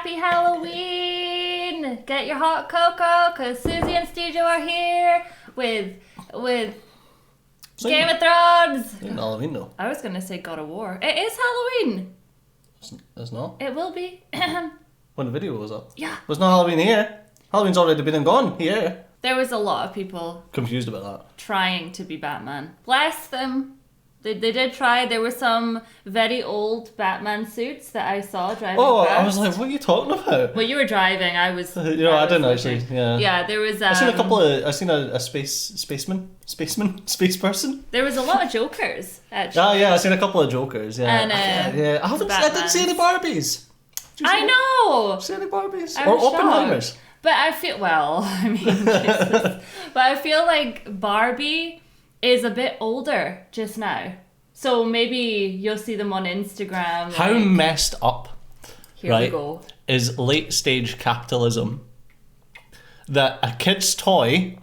Happy Halloween! Get your hot cocoa, because Suzy and Steejo are here with Game of Thrones. It's not Halloween though. I was going to say God of War. It is Halloween. It's not. It will be. When the video was up. Yeah. Well, it's not Halloween here. Halloween's already been and gone here. There was a lot of people Confused about that. trying to be Batman. Bless them. They did try. There were some very old Batman suits that I saw driving past. I was like, what are you talking about? Well, you were driving. I was. I didn't looking. actually. Yeah. Yeah, there was. I've seen a couple of. I've seen a space person. There was a lot of Jokers. Actually. Oh yeah, I've seen a couple of Jokers. Yeah. And, yeah. I didn't see any Barbies. I know. See any Barbies I or was Oppenheimers? shocked. But I feel Jesus. But I feel like Barbie is a bit older just now. So maybe you'll see them on Instagram. How messed up, Here right, we go. is late stage capitalism that a kid's toy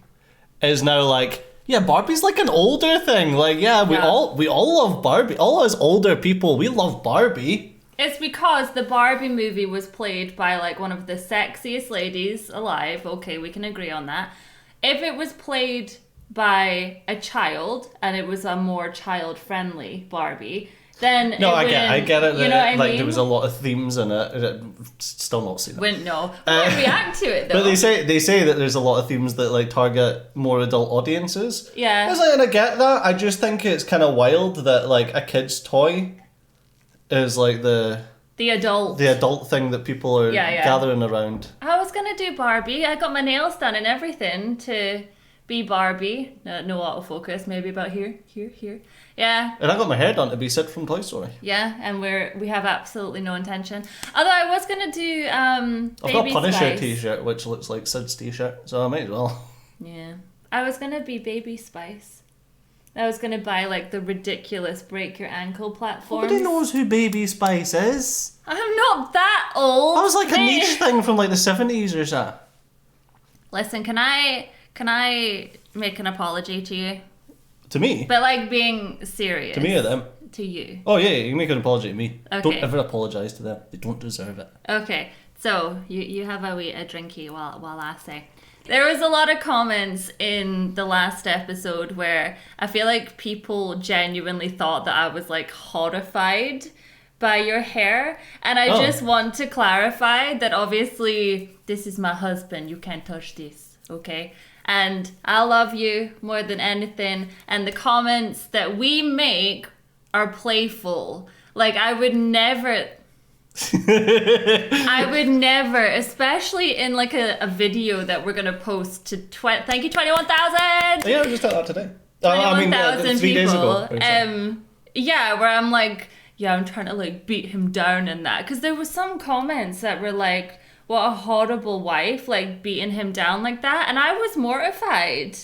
is now like, yeah, Barbie's like an older thing. Like, yeah, we all love Barbie. All us older people, we love Barbie. It's because the Barbie movie was played by like one of the sexiest ladies alive. Okay, we can agree on that. If it was played by a child and it was a more child-friendly Barbie, then I get it. You know what I like mean? there was a lot of themes in it. Still not seen it. We wouldn't react to it though. But they say that there's a lot of themes that like target more adult audiences. Yeah. It's like, and I get that. I just think it's kind of wild that like a kid's toy is like the adult thing that people are gathering around. I was gonna do Barbie. I got my nails done and everything to be Barbie. No autofocus. Maybe about here. Yeah. And I got my hair done to be Sid from Toy Story. Yeah, and we have absolutely no intention. Although I was gonna do I've got a Punisher Spice. t-shirt which looks like Sid's t-shirt, so I might as well. Yeah. I was gonna be Baby Spice. I was gonna buy like the ridiculous break your ankle platforms. Nobody knows who Baby Spice is. I'm not that old. That was like a niche thing from like the 70s or so. Listen, can I make an apology to you? To me? But like being serious. To me or them? To you. Oh yeah, you can make an apology to me. Okay. Don't ever apologise to them. They don't deserve it. Okay, so you have a drinky while I say. There was a lot of comments in the last episode where I feel like people genuinely thought that I was like horrified by your hair. And I just want to clarify that obviously this is my husband. You can't touch this, okay? And I love you more than anything. And the comments that we make are playful. Like I would never, especially in like a video that we're gonna post to thank you 21,000. Yeah, we just did that today. 21,000 3 days people. ago. Yeah, where I'm like, yeah, I'm trying to like beat him down and that, because there was some comments that were like, what a horrible wife, like beating him down like that, and I was mortified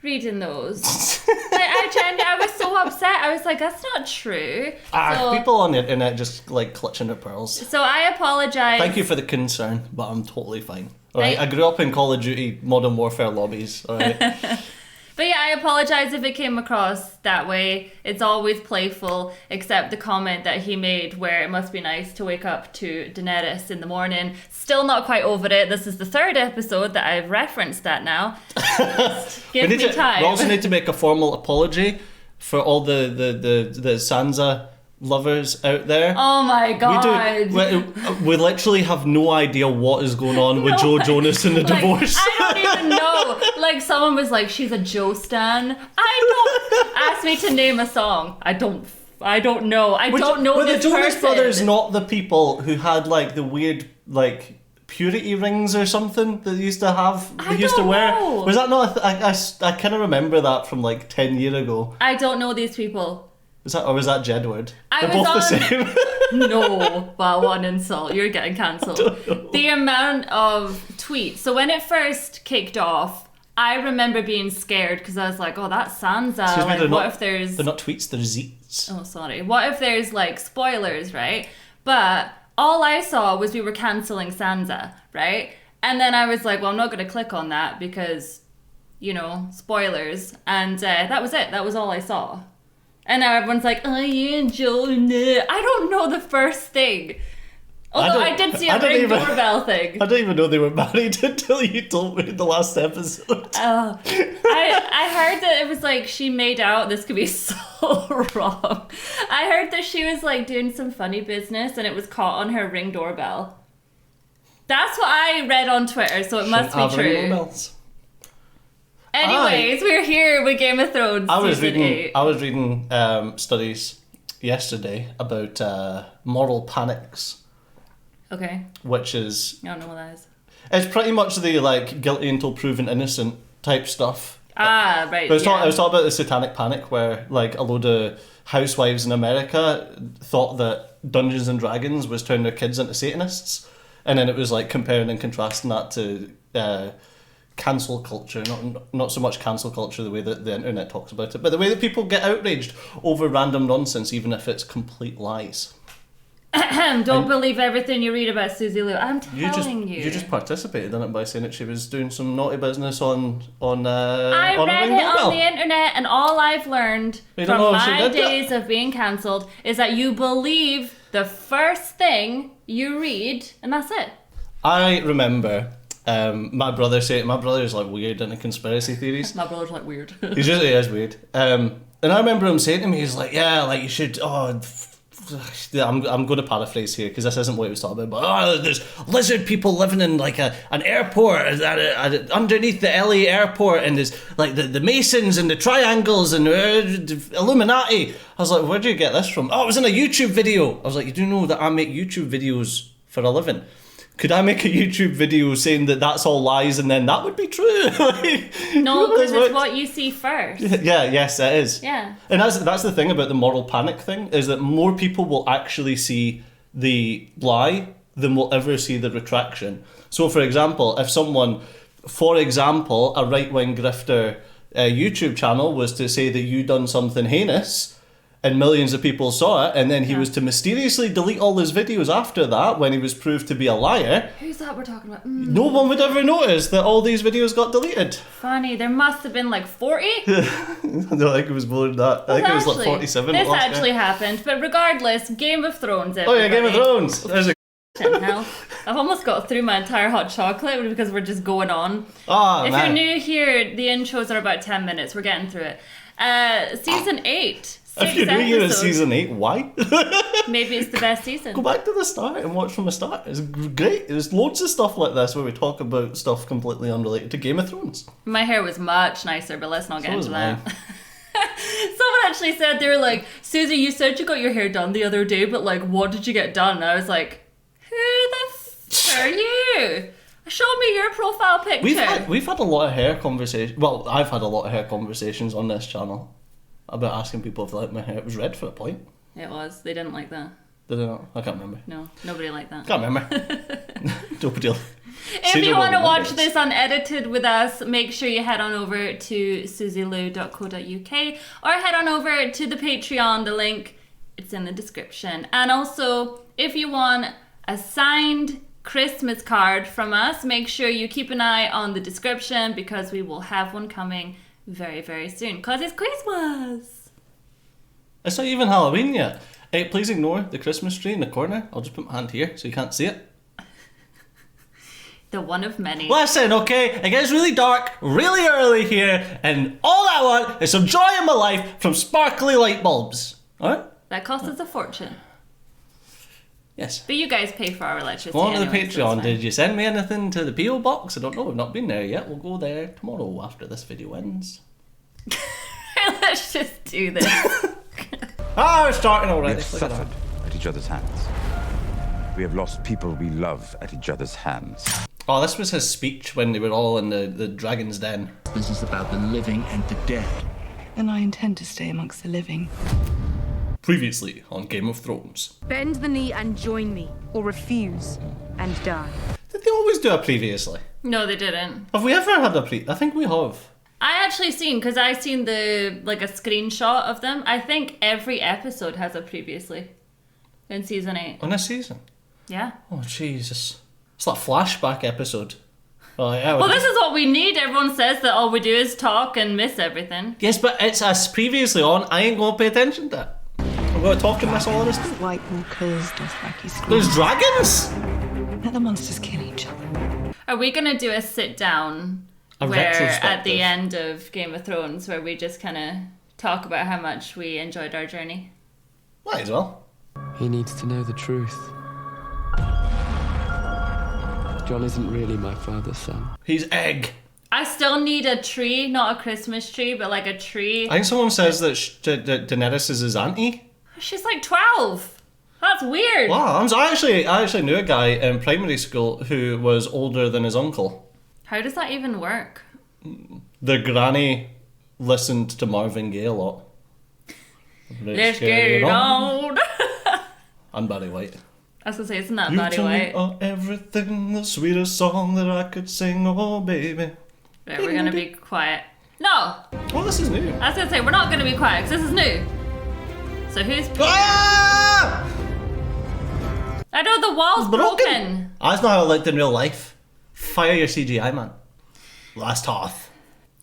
reading those. I was so upset. I was like, that's not true. People on the internet just like clutching their pearls. So I apologize. Thank you for the concern, but I'm totally fine. Alright, I grew up in Call of Duty Modern Warfare lobbies. Alright. But yeah, I apologize if it came across that way. It's always playful, except the comment that he made where it must be nice to wake up to Daenerys in the morning. Still not quite over it. This is the 3rd episode that I've referenced that now. Give me time. We also need to make a formal apology for all the Sansa lovers out there. Oh my god. We literally have no idea what is going on with Joe Jonas and the divorce. I don't even know. Like someone was like, she's a Joe stan. Ask me to name a song. I don't know. I don't know this the Jonas person. Brothers not the people who had like the weird like purity rings or something that they used to have? They used to wear. Know. Was that not? I kind of remember that from like 10 years ago. I don't know these people. Was that Jedward? They're both the same. No, well, what an insult. You're getting cancelled. The amount of tweets. So when it first kicked off, I remember being scared because I was like, oh, that's Sansa. Excuse me, They're not tweets, they're zeets. Oh, sorry. What if there's like spoilers, right? But all I saw was we were cancelling Sansa, right? And then I was like, well, I'm not going to click on that because, you know, spoilers. And that was it. That was all I saw. And now everyone's like, oh yeah, Joe, no. I don't know the first thing. Although I did see a ring doorbell thing. I didn't even know they were married until you told me in the last episode. Oh, I heard that it was like she made out. This could be so wrong. I heard that she was like doing some funny business and it was caught on her ring doorbell. That's what I read on Twitter, so it must be true. Anyways, we're here with Game of Thrones. I was reading studies yesterday about moral panics. Okay. Which is... I don't know what that is. It's pretty much the, like, guilty until proven innocent type stuff. Ah, right, But I was talking about the satanic panic where, like, a load of housewives in America thought that Dungeons and Dragons was turning their kids into Satanists. And then it was, like, comparing and contrasting that to cancel culture. Not so much cancel culture the way that the internet talks about it, but the way that people get outraged over random nonsense, even if it's complete lies. Don't believe everything you read about Suzy Lou. I'm telling you. You just participated in it by saying that she was doing some naughty business on I read it on the internet, and all I've learned from my days of being cancelled is that you believe the first thing you read, and that's it. I remember my brother is like weird into conspiracy theories. My brother's like weird. He is weird. And I remember him saying to me, he's like, yeah, like you should. I'm going to paraphrase here because this isn't what he was talking about. But there's lizard people living in like an airport underneath the LA airport, and there's like the Masons and the triangles and Illuminati. I was like, where do you get this from? Oh, it was in a YouTube video. I was like, you do know that I make YouTube videos for a living? Could I make a YouTube video saying that that's all lies and then that would be true? No, because it's what you see first. Yes, it is. Yeah. And that's the thing about the moral panic thing, is that more people will actually see the lie than will ever see the retraction. So, for example, if someone, a right-wing grifter YouTube channel was to say that you done something heinous, and millions of people saw it, and then he was to mysteriously delete all his videos after that when he was proved to be a liar. Who's that we're talking about? No one would ever notice that all these videos got deleted. Funny, there must have been like 40? No, I think it was more than that. I think it was like 47. This actually happened, but regardless, Game of Thrones, everybody. Oh yeah, Game of Thrones. There's a... Hell. I've almost got through my entire hot chocolate because we're just going on. If you're new here, the intros are about 10 minutes. We're getting through it. Season 8. If you're new here in season 8, why? Maybe it's the best season. Go back to the start and watch from the start. It's great. There's loads of stuff like this where we talk about stuff completely unrelated to Game of Thrones. My hair was much nicer, but let's not get into that. Someone actually said, they were like, Suzy, you said you got your hair done the other day, but like, what did you get done? And I was like, who the f*** are you? Show me your profile picture. We've had a lot of hair conversations. Well, I've had a lot of hair conversations on this channel about asking people if they like my hair. It was red for a point. It was. They didn't like that. Did they not? I can't remember. No, nobody liked that. Can't remember. Nobody. If you want to watch this unedited with us, make sure you head on over to susylou.co.uk or head on over to the Patreon. The link, it's in the description. And also, if you want a signed Christmas card from us, make sure you keep an eye on the description because we will have one coming very, very soon because it's Christmas. It's not even Halloween yet. Hey, please ignore the Christmas tree in the corner. I'll just put my hand here so you can't see it. The one of many. Listen, okay, it gets really dark really early here, and all I want is some joy in my life from sparkly light bulbs. Alright? That costs us a fortune. Yes. But you guys pay for our electricity. Go on to the Patreon. Did you send me anything to the P.O. box? I don't know. We've not been there yet. We'll go there tomorrow after this video ends. Let's just do this. We're starting already. We have suffered at each other's hands. We have lost people we love at each other's hands. Oh, this was his speech when they were all in the dragon's den. This is about the living and the dead. And I intend to stay amongst the living. Previously on Game of Thrones. Bend the knee and join me, or refuse and die. Did they always do a previously? No, they didn't. Have we ever had a I think we have. I actually seen, because I seen a screenshot of them. I think every episode has a previously in season 8. On this season? Yeah. Oh, Jesus. It's like a flashback episode. Oh, yeah, well, this is what we need. Everyone says that all we do is talk and miss everything. Yes, but it's us previously on. I ain't going to pay attention to it. I'm going to talk in this all honesty. White Walkers, Dothraki scream. There's dragons? Let the monsters kill each other. Are we going to do a sit down A where at retrospective. the end of Game of Thrones where we just kind of talk about how much we enjoyed our journey? Might as well. He needs to know the truth. Jon isn't really my father's son. He's egg. I still need a tree, not a Christmas tree, but like a tree. I think someone says that Daenerys is his auntie. She's like 12. That's weird. Wow, I actually knew a guy in primary school who was older than his uncle. How does that even work? Their granny listened to Marvin Gaye a lot. Let's get it on. And Barry White. I was gonna say, isn't that You Barry tell me White? everything, the sweetest song that I could sing, oh baby. Right, we're gonna be quiet. No! Oh, this is new. I was gonna say, we're not gonna be quiet because this is new. So who's... Ah! I know the wall's broken. That's not how it looked in real life. Fire your CGI, man. Last Hearth.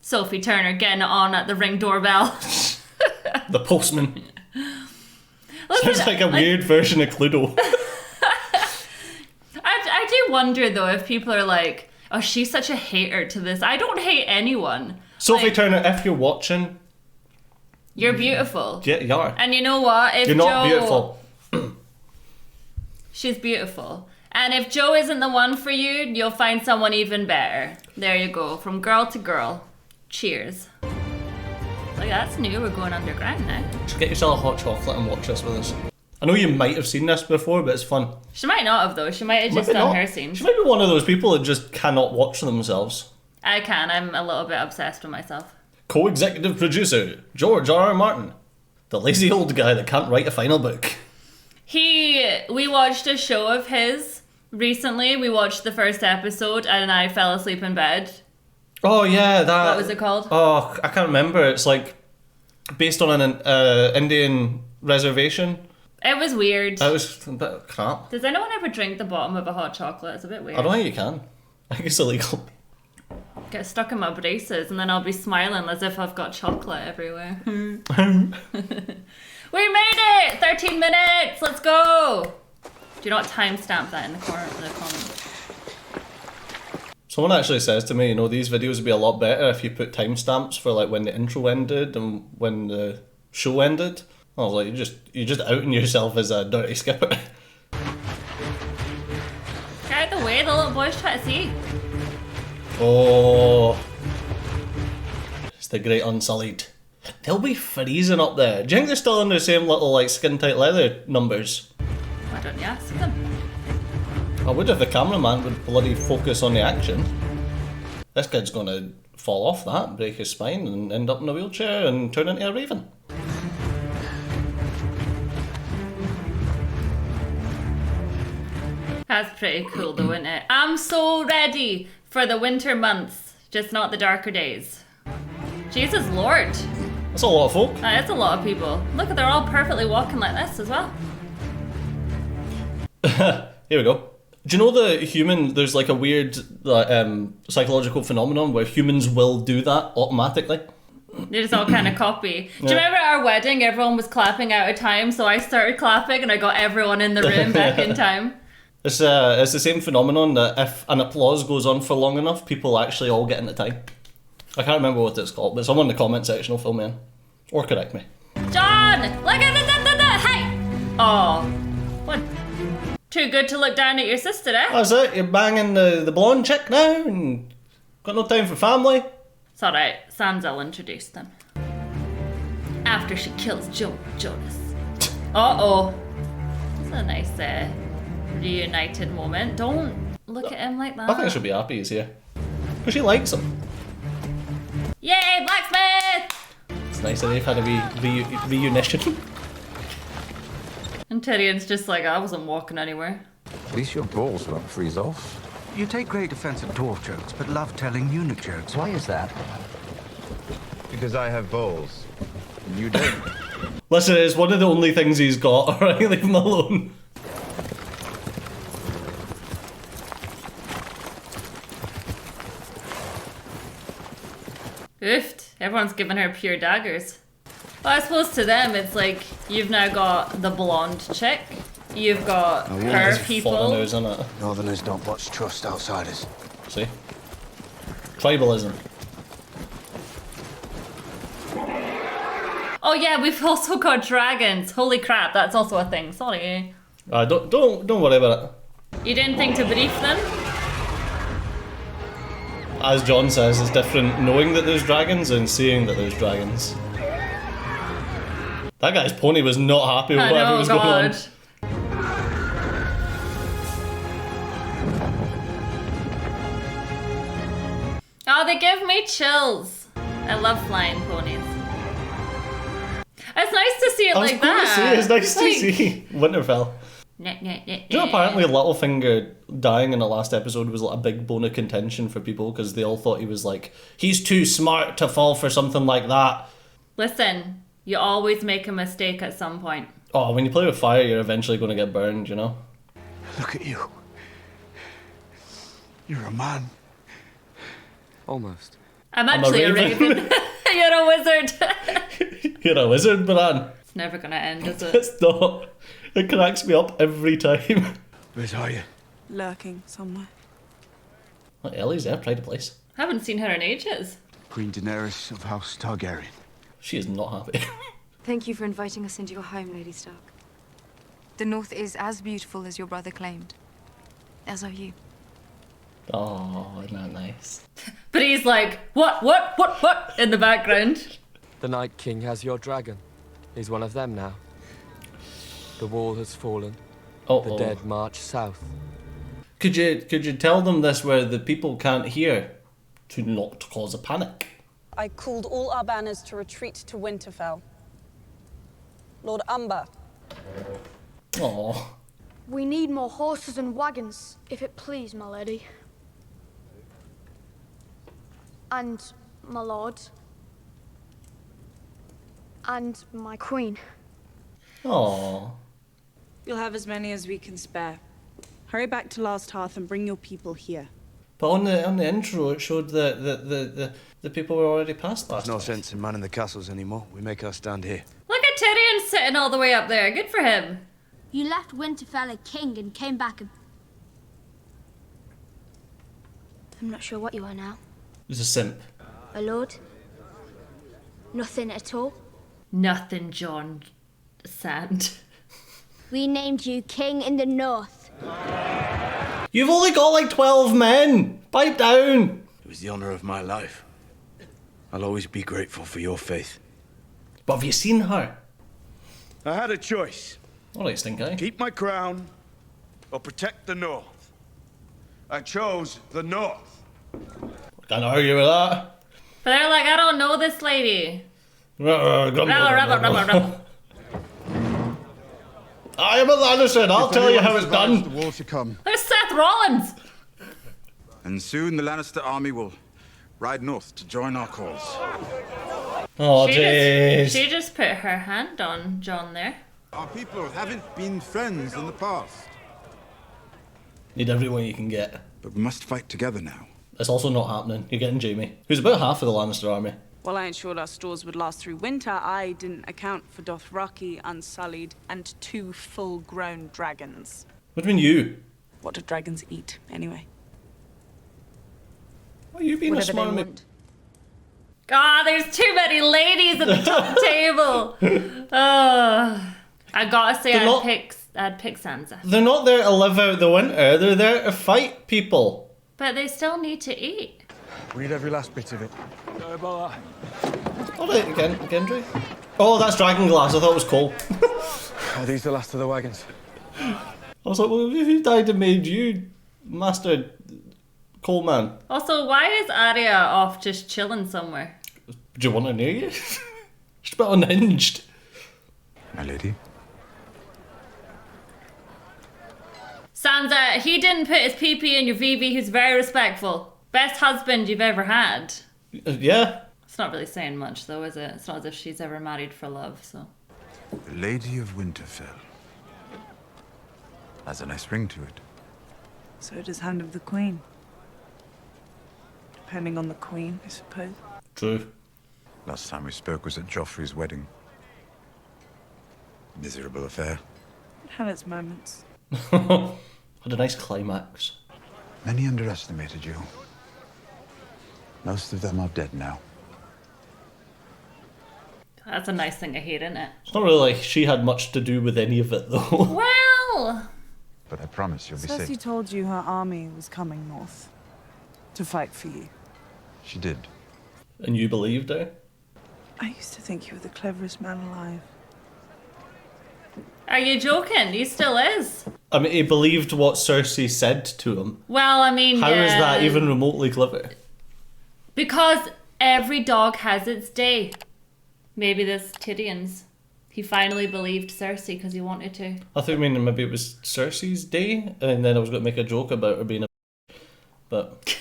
Sophie Turner getting it on at the Ring doorbell. The postman. Listen, Sounds like a weird version of Cluedo. I do wonder though if people are like, oh, she's such a hater to this. I don't hate anyone. Sophie Like, Turner, if you're watching, you're beautiful. yeah, you are. And you know what? If You're not beautiful. She's beautiful. And if Joe isn't the one for you, you'll find someone even better. There you go. From girl to girl. Cheers. Like, that's new. We're going underground now. Just get yourself a hot chocolate and watch this with us. I know you might have seen this before, but it's fun. She might not have, though. She might have just Maybe done not. her scenes. She might be one of those people that just cannot watch themselves. I can. I'm a little bit obsessed with myself. Co-executive producer, George R.R. Martin. The lazy old guy that can't write a final book. We watched a show of his recently. We watched the first episode and I fell asleep in bed. Oh yeah, that... What was it called? Oh, I can't remember. It's like based on an Indian reservation. It was weird. That was a bit crap. Does anyone ever drink the bottom of a hot chocolate? It's a bit weird. I don't think you can. I think it's illegal. Get stuck in my braces and then I'll be smiling as if I've got chocolate everywhere. We made it! 13 minutes! Let's go! Do not timestamp that in the corner of the comments. Someone actually says to me, you know, these videos would be a lot better if you put timestamps for like when the intro ended and when the show ended. I was like, you're just outing yourself as a dirty skipper. Get out of the way, the little boy's trying to see. Oh, it's the great Unsullied. They'll be freezing up there. Do you think they're still in the same little like skin tight leather numbers? Why don't you ask them? I would if the cameraman would bloody focus on the action. This kid's gonna fall off that, break his spine, and end up in a wheelchair and turn into a raven. That's pretty cool though, isn't it? I'm so ready for the winter months, just not the darker days. Jesus Lord. That's a lot of folk. That is a lot of people. Look, they're all perfectly walking like this as well. Here we go. Do you know there's like a weird psychological phenomenon where humans will do that automatically? They just all kind of copy. Do you remember at our wedding, everyone was clapping out of time, so I started clapping and I got everyone in the room back in time. It's the same phenomenon that if an applause goes on for long enough, people actually all get into time. I can't remember what it's called, but someone in the comment section will fill me in. Or correct me. John! Look at that! Hey! Oh. What? Too good to look down at your sister, eh? That's it, you're banging the blonde chick now and got no time for family. It's alright, Sansa will introduce them. After she kills Jonas. Uh-oh. That's a nice reunited moment. Don't look at him like that. I think I should be happy he's here. Because she likes him. Yay, blacksmith! It's nice that they've had a reunition. And Tyrion's just like, I wasn't walking anywhere. At least your balls won't freeze off. You take great offense at dwarf jokes, but love telling eunuch jokes. Why is that? Because I have balls. And you don't. Listen, it's one of the only things he's got, alright? Leave him alone. Oofed. Everyone's giving her pure daggers. Well, I suppose to them it's like you've now got the blonde chick, you've got her people. Foreigners, isn't it? Northerners don't much trust outsiders. See? Tribalism. Oh yeah, we've also got dragons. Holy crap, that's also a thing. Sorry. Don't worry about it. You didn't think to brief them? As John says, it's different knowing that there's dragons and seeing that there's dragons. That guy's pony was not happy with whatever was going on. Oh, they give me chills. I love flying ponies. It's nice to see it like that. It's nice to see Winterfell. Do you know, apparently Littlefinger dying in the last episode was like a big bone of contention for people because they all thought he was like, he's too smart to fall for something like that. Listen, you always make a mistake at some point. Oh, when you play with fire, you're eventually going to get burned, you know? Look at you. You're a man. Almost. I'm actually a raven. You're a wizard. You're a wizard, man. It's never gonna end, is it? It's not. It cracks me up every time. Where are you? Lurking somewhere. Well, Ellie's there, pride of place. Haven't seen her in ages. Queen Daenerys of House Targaryen. She is not happy. Thank you for inviting us into your home, Lady Stark. The North is as beautiful as your brother claimed. As are you. Oh, isn't that nice? But he's like, what, in the background. The Night King has your dragon. He's one of them now. The wall has fallen. The dead march south. Could you tell them this where the people can't hear to not cause a panic? I called all our banners to retreat to Winterfell. Lord Umber. Oh. We need more horses and wagons, if it please, my lady. And my lord. And my queen. Oh. You'll have as many as we can spare. Hurry back to Last Hearth and bring your people here. But on the intro, it showed that the people were already past Last There's no sense in manning the castles anymore. We make our stand here. Look at Tyrion sitting all the way up there. Good for him. You left Winterfell a king and came back a... I'm not sure what you are now. He's a simp. A lord? Nothing at all? Nothing, John Sand. We named you King in the North. You've only got like 12 men! Pipe down! It was the honour of my life. I'll always be grateful for your faith. But have you seen her? I had a choice. Alright, stink eye. Keep my crown or protect the North. I chose the North. Can't argue with that. But they're like, I don't know this lady. I am a Lannister, I'll tell you how it's done. The war to come. There's Seth Rollins. And soon the Lannister army will ride north to join our cause. Oh, jeez. She just put her hand on John there. Our people haven't been friends in the past. Need everyone you can get. But we must fight together now. It's also not happening. You're getting Jaime, who's about half of the Lannister army. While I ensured our stores would last through winter, I didn't account for Dothraki, Unsullied, and 2 full-grown dragons. What do you mean you? What do dragons eat, anyway? Why are you being Whatever a smart they man? God, there's too many ladies at the top table. I gotta say, I'd pick Sansa. They're not there to live out the winter, they're there to fight people. But they still need to eat. We need every last bit of it. Alright, Gendry. Oh, that's dragon glass, I thought it was coal. Are these the last of the wagons? I was like, well, who died and made you Master Coalman? Also, why is Arya off just chilling somewhere? Do you want her near you? She's a bit unhinged. My lady? Sansa, he didn't put his PP in your VV, he's very respectful. Best husband you've ever had. Yeah. It's not really saying much though, is it? It's not as if she's ever married for love, so. The Lady of Winterfell. Has a nice ring to it. So does Hand of the Queen. Depending on the Queen, I suppose. True. Last time we spoke was at Joffrey's wedding. Miserable affair. It had its moments. Had a nice climax. Many underestimated you. Most of them are dead now. That's a nice thing to hear, isn't it? It's not really like she had much to do with any of it, though. Well... But I promise you'll be Cersei safe. told you her army was coming north to fight for you. She did. And you believed her? I used to think you were the cleverest man alive. Are you joking? He still is. I mean, he believed what Cersei said to him. Well, I mean, How is that even remotely clever? Because every dog has its day. Maybe this Tyrion's. He finally believed Cersei because he wanted to. I think maybe it was Cersei's day, and then I was going to make a joke about her being a... But...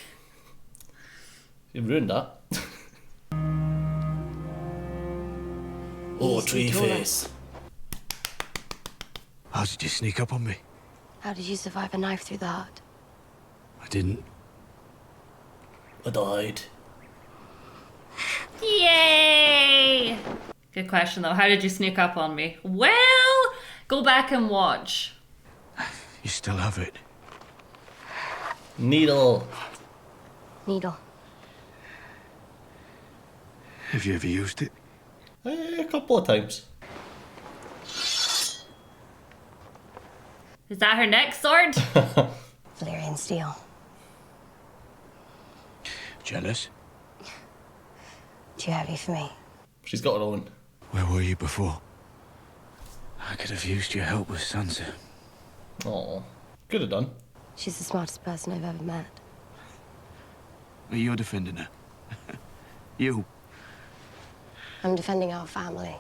you ruined that. Oh, tree face. How did you sneak up on me? How did you survive a knife through the heart? I didn't. I died. Yay! Good question though. How did you sneak up on me? Well, go back and watch. You still have it. Needle. Needle. Have you ever used it? A couple of times. Is that her next sword? Valyrian steel. Jealous? Too heavy for me. She's got her own. Where were you before? I could have used your help with Sansa. Oh, could have done. She's the smartest person I've ever met. But you're defending her. You. I'm defending our family.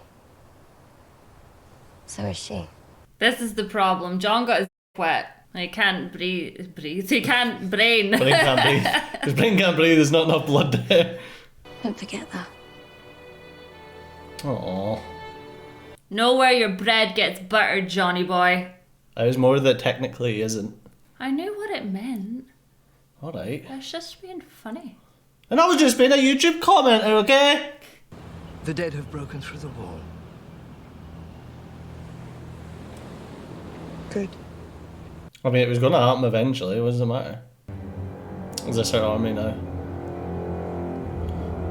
So is she. This is the problem. John got his wet. He can't breathe. He can't brain. Brain can't breathe. His brain can't breathe. There's not enough blood there. Don't forget that. Aww. Know where your bread gets buttered, Johnny boy. I was more that technically isn't. I knew what it meant. Alright. I was just being funny. And I was just being a YouTube commenter, okay? The dead have broken through the wall. Good. I mean, it was going to happen eventually. What does it matter? Is this her army now?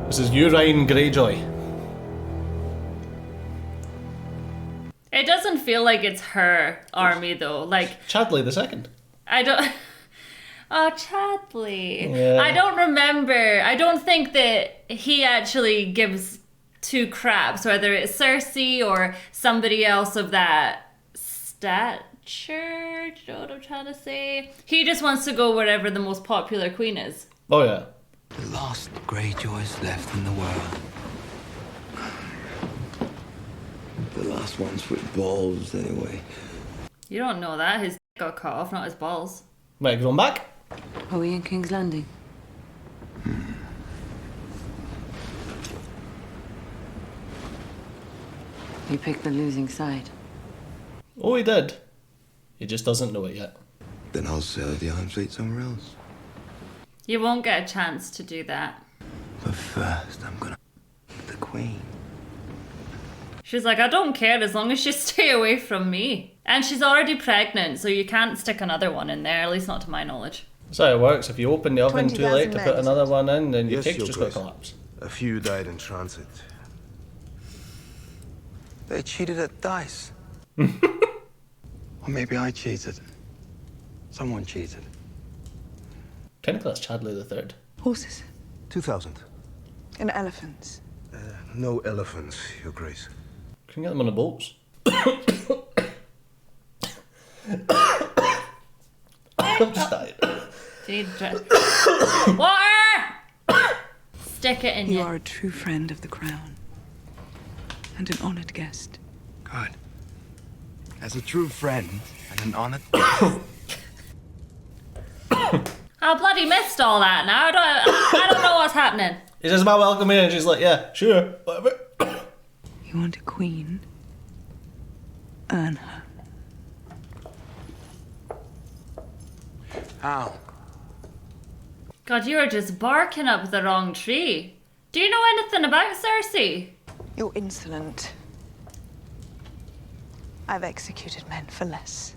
This is Urine Greyjoy. It doesn't feel like it's her army though. Like Chadley the second. I don't. Oh, Chadley. Yeah. I don't remember. I don't think that he actually gives two craps whether it's Cersei or somebody else of that stature. Do you know what I'm trying to say? He just wants to go wherever the most popular queen is. Oh yeah. The last Greyjoys left in the world. The last ones with balls, anyway. You don't know that. His got cut off, not his balls. Right, going back? Are we in King's Landing? You picked the losing side. Oh, he did. He just doesn't know it yet. Then I'll serve the Iron Fleet somewhere else. You won't get a chance to do that. But first, I'm gonna the Queen. She's like, I don't care as long as you stay away from me. And she's already pregnant, so you can't stick another one in there, at least not to my knowledge. That's how it works. If you open the oven too late to put men. another one in, then your Yes, cake's Your just going to Grace. collapse. A few died in transit. They cheated at dice. Or maybe I cheated. Someone cheated. Technically, that's Chadley the third. Horses. 2,000. And elephants. No elephants, Your Grace. Can you get them on the boats? I'm just dying. Do you need water? Stick it in You you. are a true friend of the crown. And an honored guest. Good. As a true friend and an honored I bloody missed all that now. I don't know what's happening. He says, "Am I welcome here?" And she's like, "Yeah, sure, whatever." You want a queen? Earn her. How? God, you are just barking up the wrong tree. Do you know anything about Cersei? You're insolent. I've executed men for less.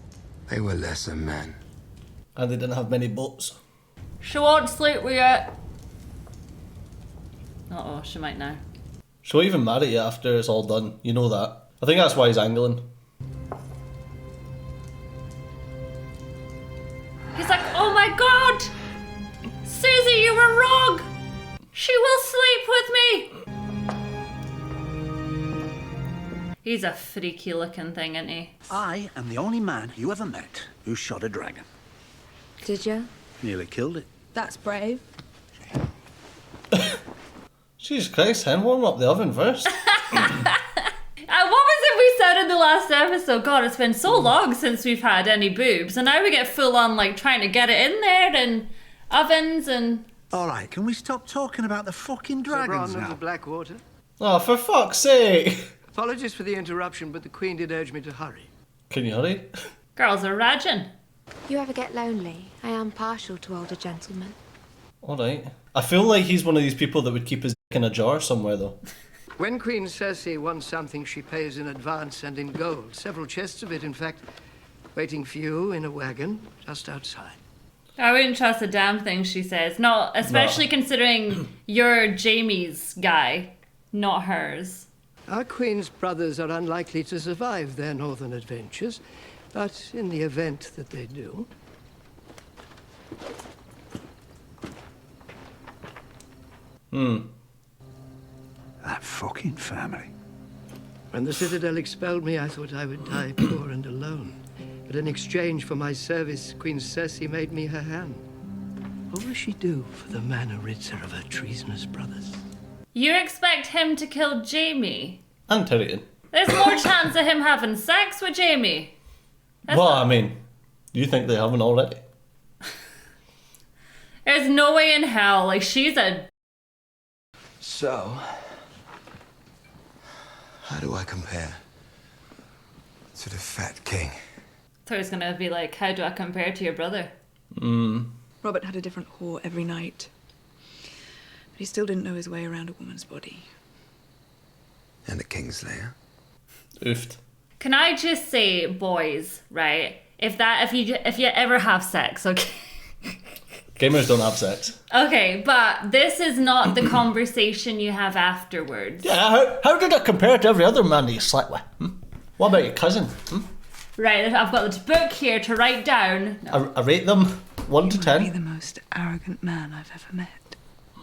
They were lesser men. And they didn't have many boats. She won't sleep with you. Uh-oh, she might now. She won't even marry you after it's all done. You know that. I think that's why he's angling. He's like, oh my god! Suzy, you were wrong! She will sleep with me! He's a freaky looking thing, isn't he? I am the only man you ever met who shot a dragon. Did you? Nearly killed it. That's brave. Jesus Christ, hen, warm up the oven first. What was it we said in the last episode? God, it's been so long since we've had any boobs, and now we get full on like trying to get it in there and ovens and... Alright, can we stop talking about the fucking dragons Sir now? of the Blackwater. Oh, for fuck's sake! Apologies for the interruption, but the Queen did urge me to hurry. Can you hurry? Girls are raging. You ever get lonely? I am partial to older gentlemen. Alright. I feel like he's one of these people that would keep his dick in a jar somewhere though. When Queen Cersei wants something, she pays in advance and in gold. Several chests of it, in fact, waiting for you in a wagon just outside. I wouldn't trust a damn thing she says. No, especially considering you're Jamie's guy, not hers. Our Queen's brothers are unlikely to survive their northern adventures, but in the event that they do... That fucking family. When the Citadel expelled me, I thought I would die poor and alone. But in exchange for my service, Queen Cersei made me her hand. What will she do for the man who rids her of her treasonous brothers? You expect him to kill Jamie? And Tyrion. There's more chance of him having sex with Jamie. Well, I mean, you think they haven't already? There's no way in hell. Like, she's a... So, how do I compare to the Fat King? So I was gonna be like, how do I compare to your brother? Robert had a different whore every night. But he still didn't know his way around a woman's body. And the Kingslayer? Oofed. Can I just say, boys, right? If you ever have sex, okay? Gamers don't have sex. Okay, but this is not the conversation you have afterwards. Yeah, how did it compare to every other man that you slept with? What about your cousin? Right, I've got this book here to write down. No. I rate them 1 to 10. Be the most arrogant man I've ever met.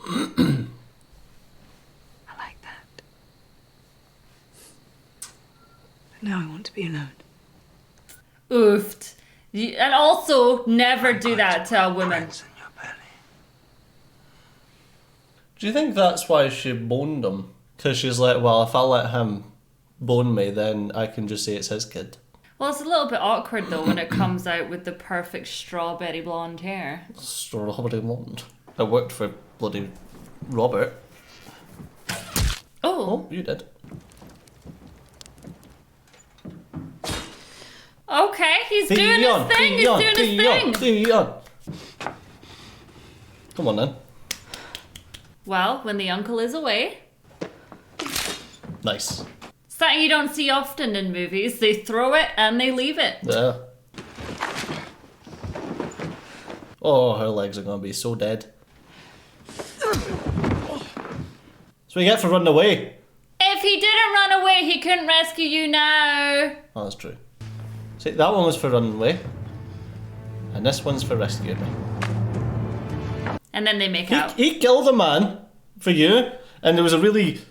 I like that. But now I want to be alone. Oofed. And also, never do that to a woman. Do you think that's why she boned him? Because she's like, well, if I let him bone me, then I can just say it's his kid. Well, it's a little bit awkward, though, when it comes out with the perfect strawberry blonde hair. Strawberry blonde. I worked for bloody Robert. Oh. You did. Okay, he's doing his thing. He's doing his thing. Come on, then. Well, when the uncle is away. Nice. Something you don't see often in movies. They throw it and they leave it. Yeah. Oh, her legs are going to be so dead. That's what you get for running away. If he didn't run away, he couldn't rescue you now. Oh, that's true. See, that one was for running away. And this one's for rescuing me. And then they make out. He killed a man for you, and there was a really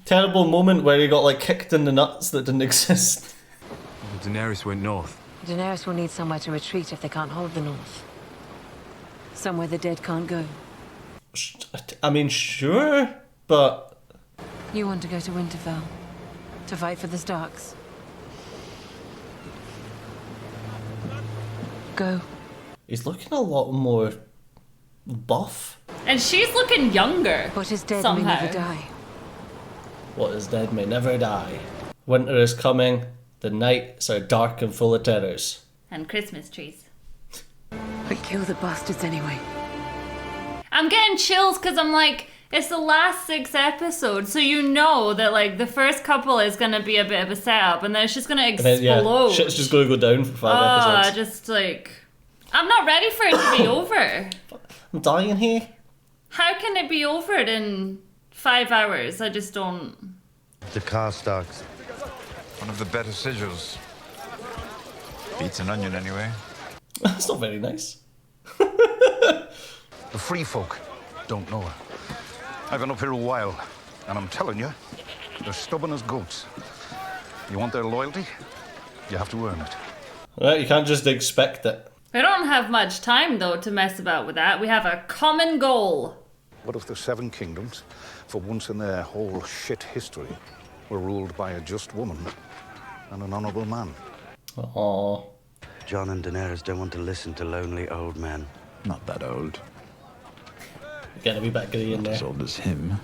terrible moment where he got like kicked in the nuts that didn't exist. Daenerys went north. Daenerys will need somewhere to retreat if they can't hold the north. Somewhere the dead can't go. I mean, sure, but... You want to go to Winterfell? To fight for the Starks? Go. He's looking a lot more buff. And she's looking younger. What is dead somehow. may never die. What is dead may never die. Winter is coming. The nights are dark and full of terrors. And Christmas trees. But kill the bastards anyway. I'm getting chills because I'm like, It's the last 6 episodes, so you know that like the first couple is gonna be a bit of a setup, and then it's just gonna explode. Shit's just gonna go down for 5 episodes. Just like, I'm not ready for it to be over. I'm dying here. How can it be over in 5 hours? I just don't. The Carstocks. One of the better sigils. Beats an onion anyway. That's not very nice. The free folk don't know her. I've been up here a while, and I'm telling you, they're stubborn as goats. You want their loyalty? You have to earn it. Right, you can't just expect it. We don't have much time though to mess about with that. We have a common goal. What if the Seven Kingdoms, for once in their whole shit history, were ruled by a just woman and an honourable man? Aww. Jon and Daenerys don't want to listen to lonely old men. Not that old. Getting a wee bit grey in there. As old as him.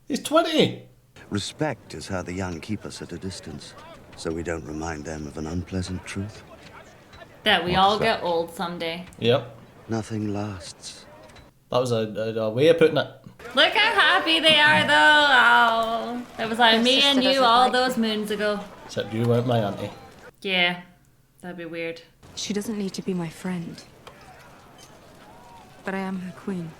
He's 20. Respect is how the young keep us at a distance, so we don't remind them of an unpleasant truth. That we all get old someday. Yep. Nothing lasts. That was a way of putting it. Look how happy they are though. Oh, it was like me and you all those moons ago. Except you weren't my auntie. Yeah, that'd be weird. She doesn't need to be my friend. But I am her queen.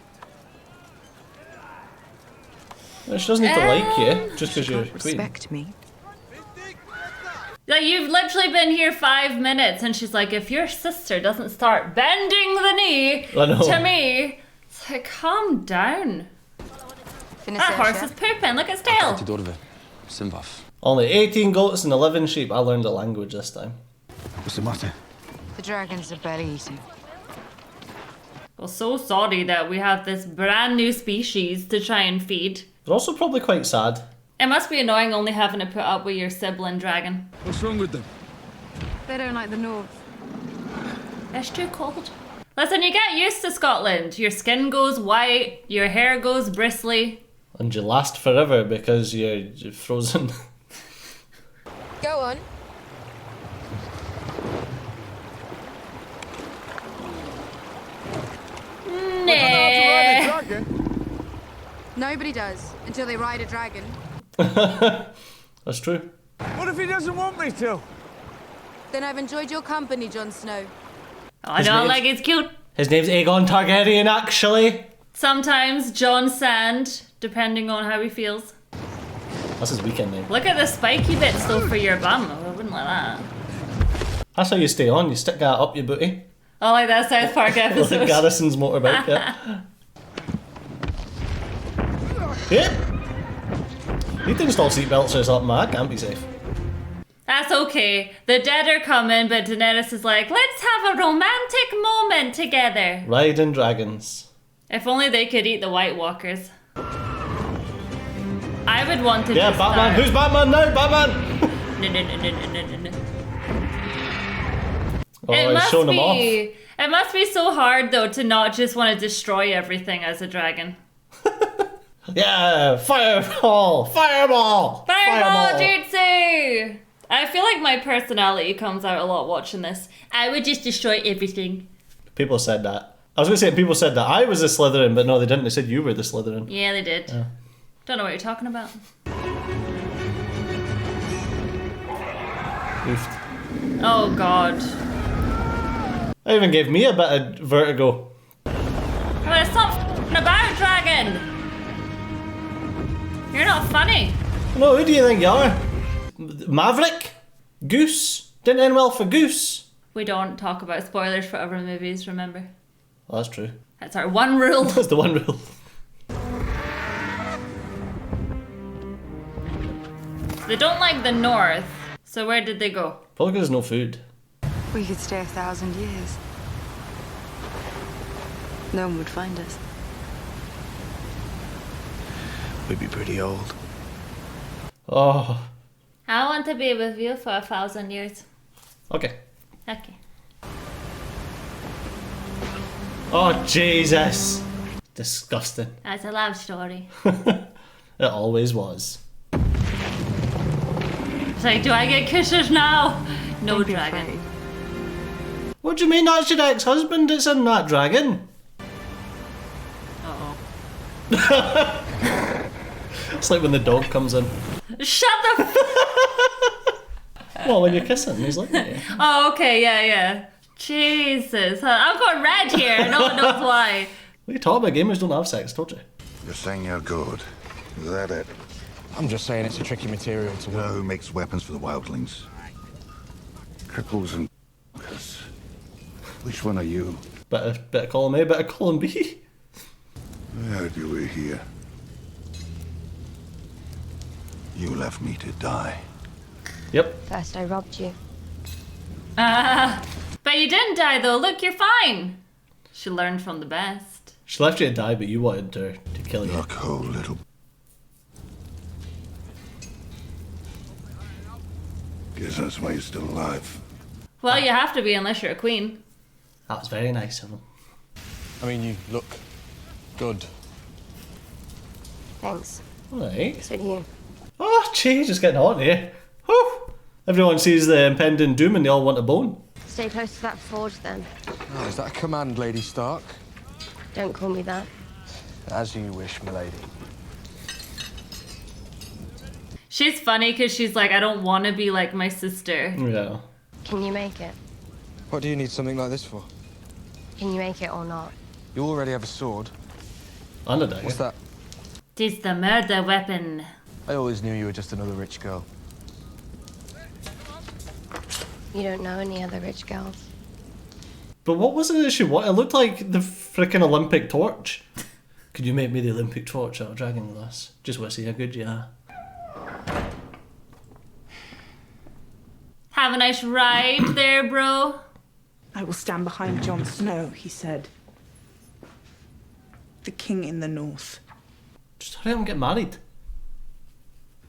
Well, she doesn't need to like you just because you're a queen. Respect me. Like, you've literally been here 5 minutes and she's like, if your sister doesn't start bending the knee to me, it's like, calm down. That horse is pooping, look at its tail. Only 18 goats and 11 sheep. I learned a language this time. What's the matter? The dragons are belly eating. Well, so sorry that we have this brand new species to try and feed. They're also probably quite sad. It must be annoying only having to put up with your sibling dragon. What's wrong with them? They don't like the north. It's too cold. Listen, you get used to Scotland. Your skin goes white, your hair goes bristly. And you last forever because you're frozen. Go on. Nah. Nobody does, until they ride a dragon. That's true. What if he doesn't want me to? Then I've enjoyed your company, Jon Snow. Oh, I don't like it's cute. His name's Aegon Targaryen, actually. Sometimes Jon Sand, depending on how he feels. That's his weekend name. Look at the spiky bits though for your bum. I wouldn't like that. That's how you stay on. You stick that up your booty. Oh, like that South Park episode. Like Garrison's motorbike, yeah. Yeah. Need to install seatbelts or something. I can't be safe. That's okay. The dead are coming, but Daenerys is like, let's have a romantic moment together. Riding dragons. If only they could eat the White Walkers. I would want to. Yeah, Batman. Who's Batman now? Batman. No. Oh, he's showing them off. It must be so hard though to not just want to destroy everything as a dragon. Yeah, fireball, fireball, fireball, jutsu. I feel like my personality comes out a lot watching this. I would just destroy everything. People said that. I was going to say people said that I was a Slytherin, but no, they didn't. They said you were the Slytherin. Yeah, they did. Yeah. Don't know what you're talking about. Oof. Oh God. That even gave me a bit of vertigo. Well, it's not about dragon. You're not funny. No, who do you think you are? Maverick? Goose? Didn't end well for Goose. We don't talk about spoilers for other movies, remember? Well, that's true. That's our one rule. That's the one rule. They don't like the north, so where did they go? Probably because there's no food. We could stay 1,000 years. No one would find us. We'd be pretty old. Oh. I want to be with you for 1,000 years. Okay. Okay. Oh, Jesus. Disgusting. That's a love story. It always was. It's like, do I get kisses now? No dragon. What do you mean that's your ex-husband that's in that dragon? Uh-oh. It's like when the dog comes in. Shut the Well, when you're kissing, he's looking at you. Oh, okay, yeah. Jesus. I've got red here, no one knows why. What are you talking about? Gamers don't have sex, told you. You're saying you're good. Is that it? I'm just saying it's a tricky material to You know who makes weapons for the wildlings? Cripples and which one are you? Bit of column A, bit of column B. I heard you were here. You left me to die. Yep. First I robbed you. But you didn't die though. Look, you're fine. She learned from the best. She left you to die, but you wanted her to kill you. You're cold, little. Guess that's why you're still alive. Well, you have to be unless you're a queen. That was very nice of him. I mean, you look good. Thanks. Alright. So do you. Oh, gee, just getting hot here. Whew. Everyone sees the impending doom and they all want a bone. Stay close to that forge then. Oh, is that a command, Lady Stark? Don't call me that. As you wish, milady. She's funny because she's like, I don't want to be like my sister. Yeah. Can you make it? What do you need something like this for? Can you make it or not? You already have a sword. And a dagger. What's that? Tis the murder weapon. I always knew you were just another rich girl. You don't know any other rich girls. But what was it that she wanted? It looked like the freaking Olympic torch. Could you make me the Olympic torch out of dragon glass? Just want to see how good you are. Have a nice ride there, bro. I will stand behind Jon Snow, he said. The king in the north. Just hurry up and get married.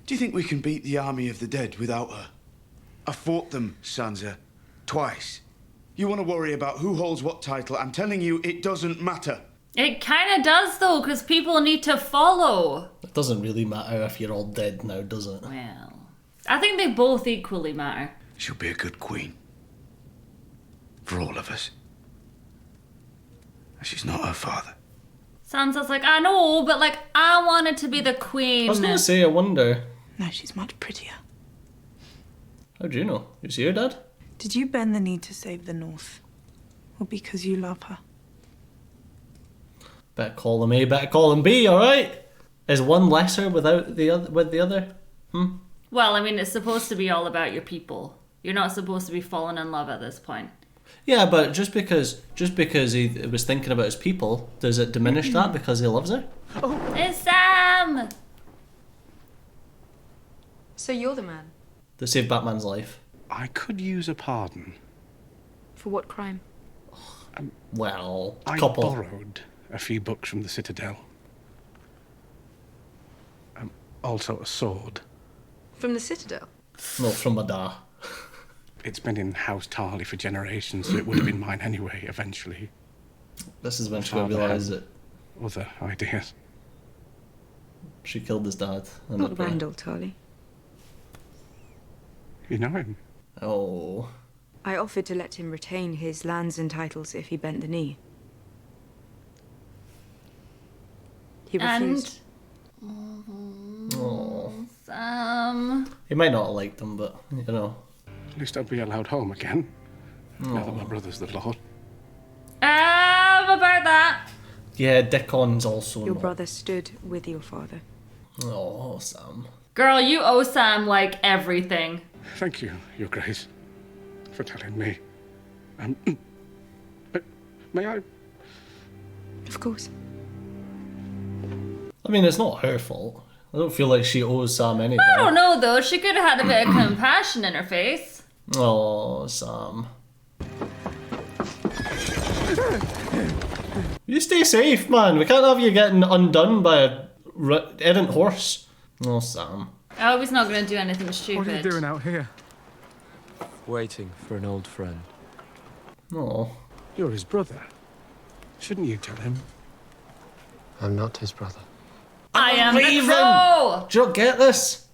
Do you think we can beat the army of the dead without her? I fought them, Sansa. Twice. You want to worry about who holds what title? I'm telling you, it doesn't matter. It kind of does, though, because people need to follow. It doesn't really matter if you're all dead now, does it? Well, I think they both equally matter. She'll be a good queen. For all of us. She's not her father. Sansa's like, I know, but like, I wanted to be the queen. I was gonna say, I wonder. No, she's much prettier. How do you know? You see her, Dad? Did you bend the knee to save the North? Or because you love her? Better call them A, better call them B, alright? Is one lesser without the other, with the other? Well, I mean, it's supposed to be all about your people. You're not supposed to be falling in love at this point. Yeah, but just because he was thinking about his people, does it diminish that because he loves her? Oh, it's Sam! So you're the man? That saved Batman's life. I could use a pardon. For what crime? Well, I couple. borrowed a few books from the Citadel. Also a sword. From the Citadel? No, from my dad. It's been in House Tarley for generations, so it would have been mine anyway, eventually. This is when she will realise that other ideas. She killed his dad. Not Randall Tarley. You know him? Oh. I offered to let him retain his lands and titles if he bent the knee. He refused. Oh. Sam. He might not have liked them, but, you know. At least I'll be allowed home again. Now that my brother's the Lord. About that. Yeah, Dickon's also Your not. brother stood with your father. Oh, Sam. Girl, you owe Sam, like, everything. Thank you, Your Grace, for telling me. May I? Of course. I mean, it's not her fault. I don't feel like she owes Sam anything. I don't know, though. She could have had a bit of compassion in her face. Oh, Sam. You stay safe, man. We can't have you getting undone by a errant horse. Oh, Sam. I hope he's not going to do anything stupid. What are you doing out here? Waiting for an old friend. Oh. You're his brother. Shouldn't you tell him? I'm not his brother. I am the Raven! crow! Do you not get this?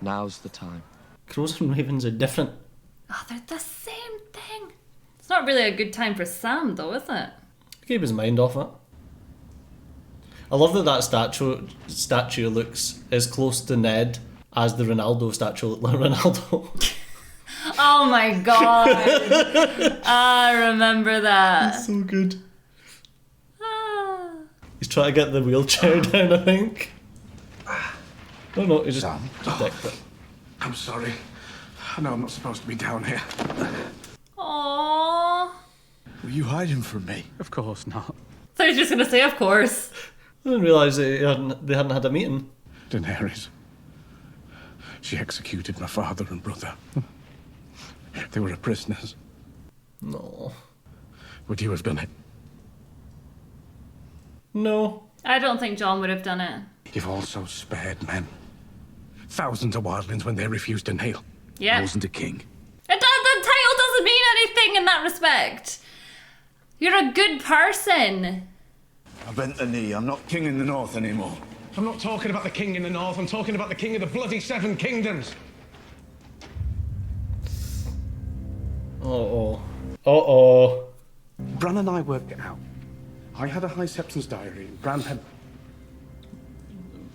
Now's the time. Crows and ravens are different. Oh, they're the same thing. It's not really a good time for Sam, though, is it? Keep his mind off it. I love that statue looks as close to Ned as the Ronaldo statue looked like Ronaldo. Oh my god. I remember that. It's so good. He's trying to get the wheelchair down, I think. No, he just decked it. I'm sorry. I know I'm not supposed to be down here. Aww. Were you hiding from me? Of course not. So I was just gonna say, of course. I didn't realise they hadn't had a meeting. Daenerys. She executed my father and brother. They were prisoners. No. Would you have done it? No. I don't think Jon would have done it. You've also spared men. Thousands of wildlings when they refused to kneel. Yeah. I wasn't a king. The title doesn't mean anything in that respect. You're a good person. I bent the knee. I'm not king in the north anymore. I'm not talking about the king in the north. I'm talking about the king of the bloody Seven Kingdoms. Uh-oh. Bran and I worked it out. I had a High Septon's diary, and Bran had...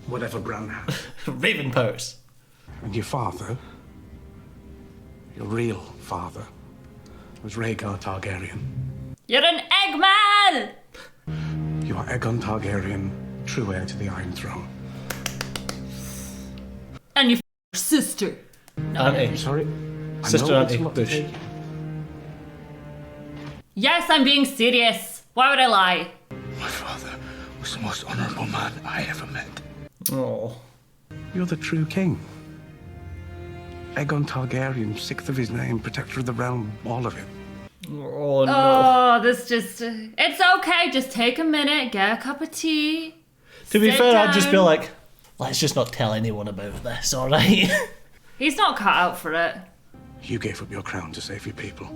whatever Bran had. Raven powers. And your father, your real father, was Rhaegar Targaryen. You're an Eggman! You are Aegon Targaryen, true heir to the Iron Throne. And your sister. Auntie. I'm sorry. Sister Auntie Bush. Yes, I'm being serious. Why would I lie? My father was the most honourable man I ever met. Oh. You're the true king. Aegon Targaryen, sixth of his name, protector of the realm, all of it. Oh, no. Oh, this just... It's okay, just take a minute, get a cup of tea. To be fair, down. I'd just be like, let's just not tell anyone about this, alright? He's not cut out for it. You gave up your crown to save your people.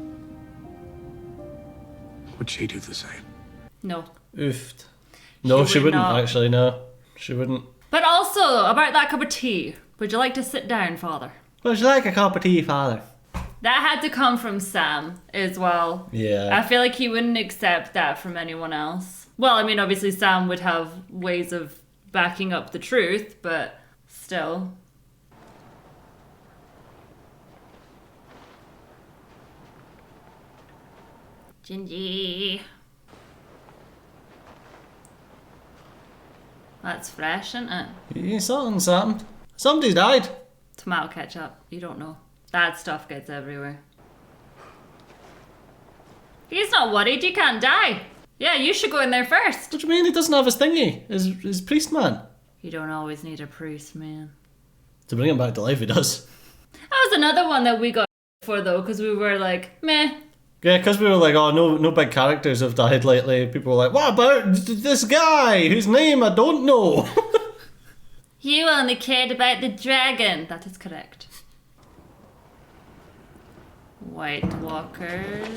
Would she do the same? No. Oofed. No, she would wouldn't, not. actually, no. She wouldn't. But also, about that cup of tea, would you like to sit down, Father? Would you like a cup of tea, Father? That had to come from Sam as well. Yeah. I feel like he wouldn't accept that from anyone else. Well, I mean, obviously Sam would have ways of backing up the truth, but still. Gingy. That's fresh, isn't it? Yeah, something. Somebody's died. Tomato ketchup. You don't know. That stuff gets everywhere. He's not worried. You can't die. Yeah, you should go in there first. What do you mean? He doesn't have his thingy. His priest man. You don't always need a priest, man. To bring him back to life, he does. That was another one that we got for, though, because we were like, meh. Yeah, because we were like, oh, no big characters have died lately. People were like, what about this guy whose name I don't know? You only cared about the dragon. That is correct. White Walkers.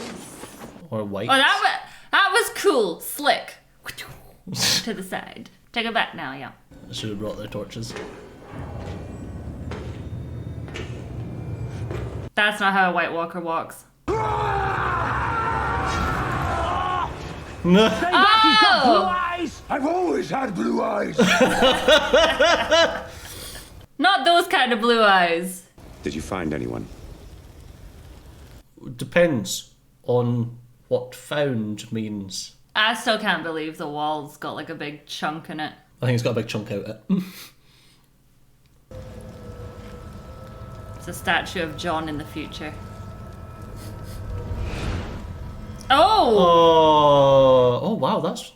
Or white. Oh, that was cool. Slick. To the side. Take it back now, yeah. I should have brought their torches. That's not how a White Walker walks. Say that he's got blue eyes! I've always had blue eyes! Not those kind of blue eyes. Did you find anyone? Depends on what found means. I still can't believe the wall's got like a big chunk in it. I think it's got a big chunk out of it. It's a statue of Jon in the future. Oh! Oh, wow, that's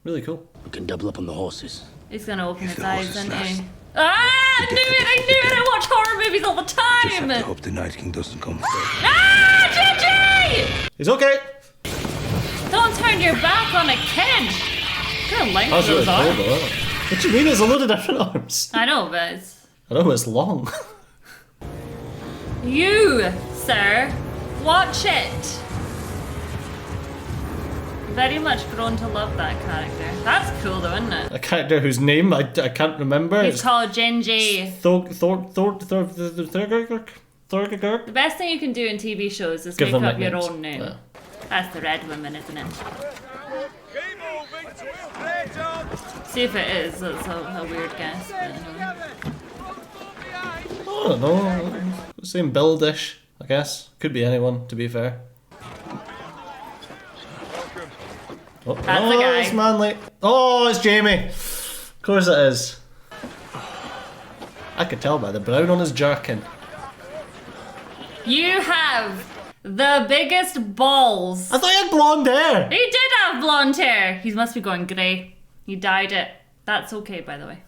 really cool. We can double up on the horses. He's gonna open his eyes, isn't he? Ah! I knew it! I watch horror movies all the time! I hope the Night King doesn't come first. Ah! Gigi! He's okay! Don't turn your back on a kid! Look how length That's really those are. cool, though. What do you mean there's a load of different arms? I know, but it's... I know, it's long. You, sir, watch it! Very much grown to love that character. That's cool though, isn't it? A character whose name I can't remember. He's called Gingy. The best thing you can do in TV shows is Give make them up your nicknames. own name. Yeah. That's the Red Woman, isn't it? See if it is. That's a weird guess. But anyway. I don't know. Same build-ish, I guess. Could be anyone, to be fair. Oh, That's the guy. It's Manly. Oh, it's Jamie. Of course it is. I could tell by the brown on his jerkin. You have the biggest balls. I thought you had blonde hair. He did have blonde hair. He must be going grey. He dyed it. That's okay, by the way.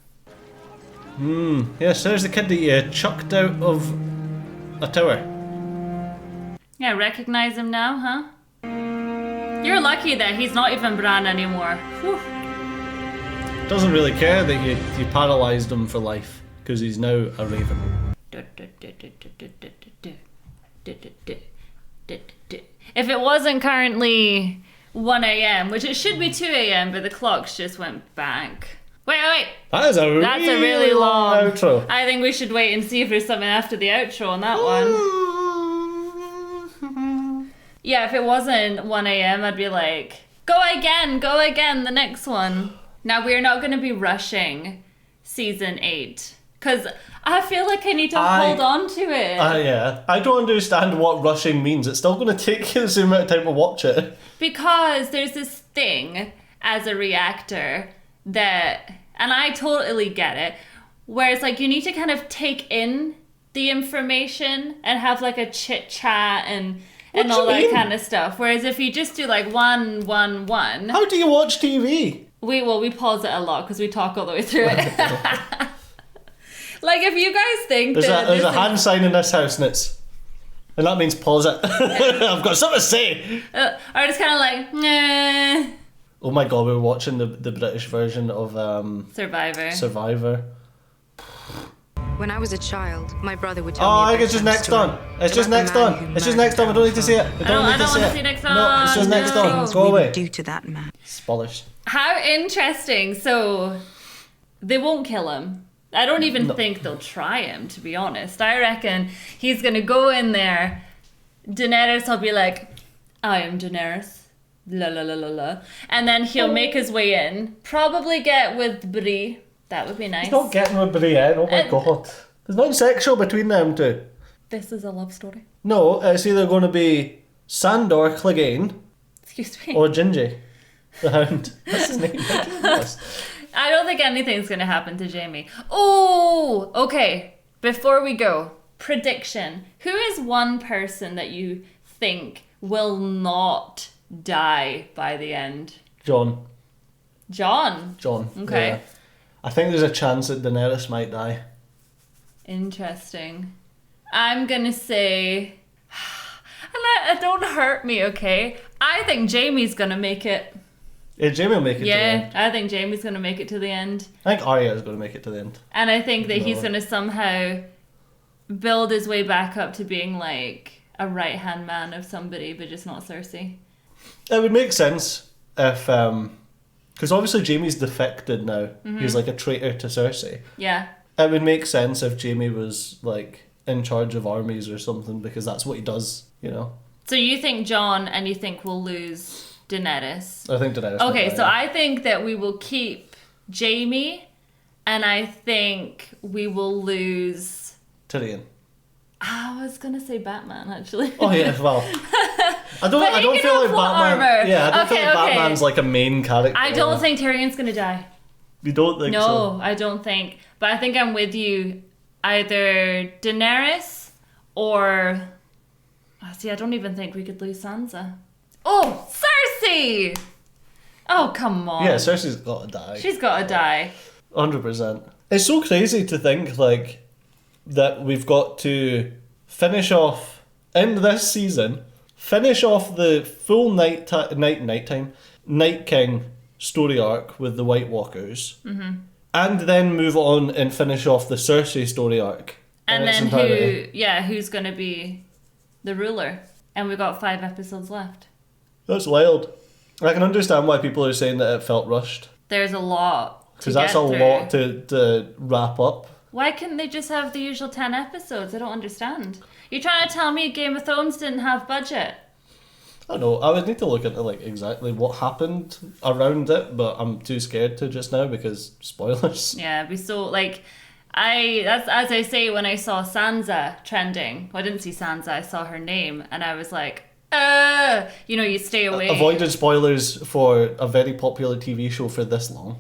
Yes, there's the kid that you chucked out of a tower. Yeah, recognize him now, huh? You're lucky that he's not even Bran anymore. Whew. Doesn't really care that you paralysed him for life, because he's now a raven. If it wasn't currently 1 a.m., which it should be 2 a.m., but the clocks just went back. Wait. That's a really long outro. I think we should wait and see if there's something after the outro on that one. Yeah, if it wasn't 1 a.m., I'd be like, go again, the next one. Now, we're not going to be rushing season 8, because I feel like I need to hold on to it. Yeah. I don't understand what rushing means. It's still going to take you the same amount of time to watch it. Because there's this thing as a reactor that, and I totally get it, where it's like you need to kind of take in the information and have like a chit chat and all that kind of stuff. Whereas if you just do like 1, 1, 1. How do you watch TV? We pause it a lot because we talk all the way through it. Like if you guys think there's a hand sign in this house and that means pause it. I've got something to say. Or just kind of like, nah. Oh my god, we were watching the British version of Survivor. When I was a child, my brother would tell me. Oh, I think it's just next on. It's just next on. It's just next on. I don't need to see it. I don't want to see next on. No, it's just next on. Go away. Due to that man. Spoilers. How interesting. So they won't kill him. I don't even think they'll try him, to be honest. I reckon he's going to go in there. Daenerys will be like, I am Daenerys. La la la la la. And then he'll make his way in. Probably get with Bree. That would be nice. He's not getting with Bree in. Oh my god. There's nothing sexual between them two. This is a love story. No, it's either going to be Sandor Clegane. Excuse me. Or Gingy. The Hound. That's his name. I don't think anything's going to happen to Jaime. Oh, okay. Before we go, prediction. Who is one person that you think will not die by the end? John. Okay. Yeah. I think there's a chance that Daenerys might die. Interesting. I'm going to say... And don't hurt me, okay? I think Jaime's going to make it. Yeah, Jaime will make it to the end. Yeah, I think Jaime's going to make it to the end. I think Arya is going to make it to the end. And I think that he's going to somehow build his way back up to being like a right-hand man of somebody, but just not Cersei. It would make sense if... Because obviously Jaime's defected now. Mm-hmm. He's like a traitor to Cersei. Yeah. It would make sense if Jaime was like in charge of armies or something, because that's what he does, you know? So you think Jon and you think we'll lose... Daenerys. I think Daenerys. Okay, so I think that we will keep Jaime, and I think we will lose Tyrion. I was gonna say Batman actually. Oh yeah, well, I don't feel like Batman. Armor. Yeah, I don't feel like Batman's like a main character. I don't think Tyrion's gonna die. You don't think so? No, I don't think. But I think I'm with you. Either Daenerys or... See, I don't even think we could lose Sansa. Oh, Cersei! Oh, come on. Yeah, Cersei's got to die. She's got to die. 100%. It's so crazy to think, like, that we've got to finish off, in this season, finish off the full Night King story arc with the White Walkers, and then move on and finish off the Cersei story arc. And then who's going to be the ruler? And we've got 5 episodes left. That's wild. I can understand why people are saying that it felt rushed. There's a lot. Because that's a lot to wrap up. Why couldn't they just have the usual 10 episodes? I don't understand. You're trying to tell me Game of Thrones didn't have budget? I don't know. I would need to look into like exactly what happened around it, but I'm too scared to just now because spoilers. Yeah, it'd be so like that's as I say when I saw Sansa trending. Well, I didn't see Sansa, I saw her name and I was like, you stay away. Avoided spoilers for a very popular TV show for this long.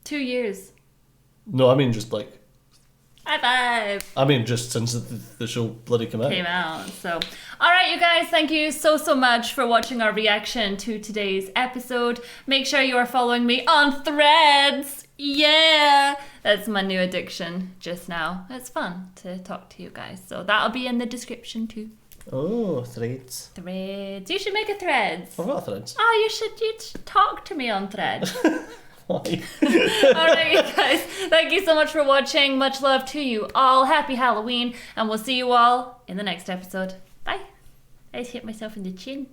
2 years. No, I mean just like High five. I mean, just since the show bloody came out. So, all right, you guys, thank you so much for watching our reaction to today's episode. Make sure you are following me on Threads. Yeah, that's my new addiction just now. It's fun to talk to you guys. So that'll be in the description too. Oh, Threads. Threads. You should make a Threads. I've got a Threads. Oh, you should talk to me on Threads. All right, you guys, thank you so much for watching. Much love to you all. Happy Halloween, and we'll see you all in the next episode. Bye. I just hit myself in the chin.